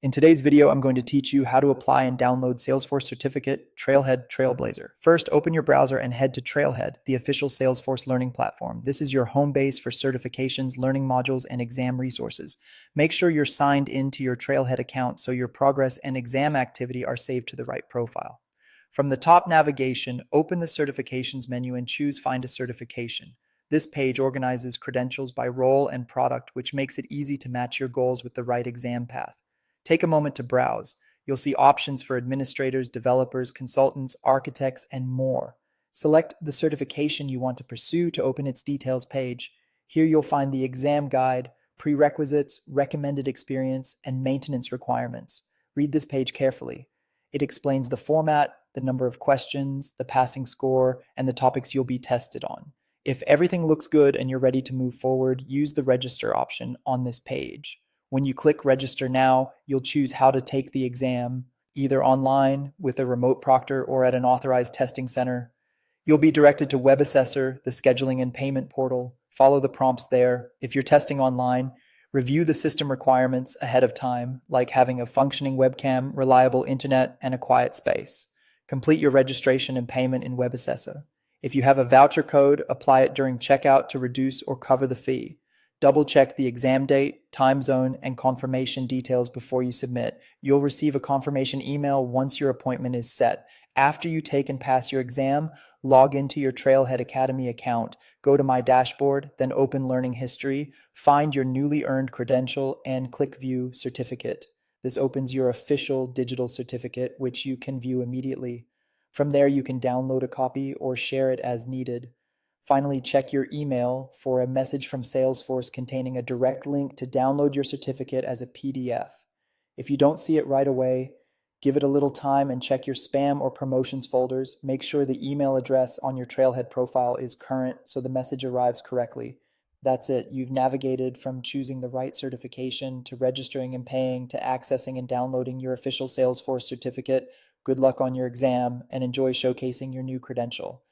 In today's video, I'm going to teach you how to apply and download Salesforce certificate Trailhead Trailblazer. First, open your browser and head to Trailhead, the official Salesforce learning platform. This is your home base for certifications, learning modules, and exam resources. Make sure you're signed into your Trailhead account so your progress and exam activity are saved to the right profile. From the top navigation, open the certifications menu and choose Find a Certification. This page organizes credentials by role and product, which makes it easy to match your goals with the right exam path. Take a moment to browse. You'll see options for administrators, developers, consultants, architects, and more. Select the certification you want to pursue to open its details page. Here you'll find the exam guide, prerequisites, recommended experience, and maintenance requirements. Read this page carefully. It explains the format, the number of questions, the passing score, and the topics you'll be tested on. If everything looks good and you're ready to move forward, use the register option on this page. When you click register now, you'll choose how to take the exam, either online with a remote proctor or at an authorized testing center. You'll be directed to Web Assessor, the scheduling and payment portal. Follow the prompts there. If you're testing online, review the system requirements ahead of time, like having a functioning webcam, reliable internet, and a quiet space. Complete your registration and payment in Web Assessor. If you have a voucher code, apply it during checkout to reduce or cover the fee. Double check the exam date, time zone, and confirmation details before you submit. You'll receive a confirmation email once your appointment is set. After you take and pass your exam, log into your Trailhead Academy account, go to My Dashboard, then open Learning History, find your newly earned credential, and click View Certificate. This opens your official digital certificate, which you can view immediately. From there, you can download a copy or share it as needed. Finally, check your email for a message from Salesforce containing a direct link to download your certificate as a PDF. If you don't see it right away, give it a little time and check your spam or promotions folders. Make sure the email address on your Trailhead profile is current so the message arrives correctly. That's it. You've navigated from choosing the right certification to registering and paying to accessing and downloading your official Salesforce certificate. Good luck on your exam and enjoy showcasing your new credential.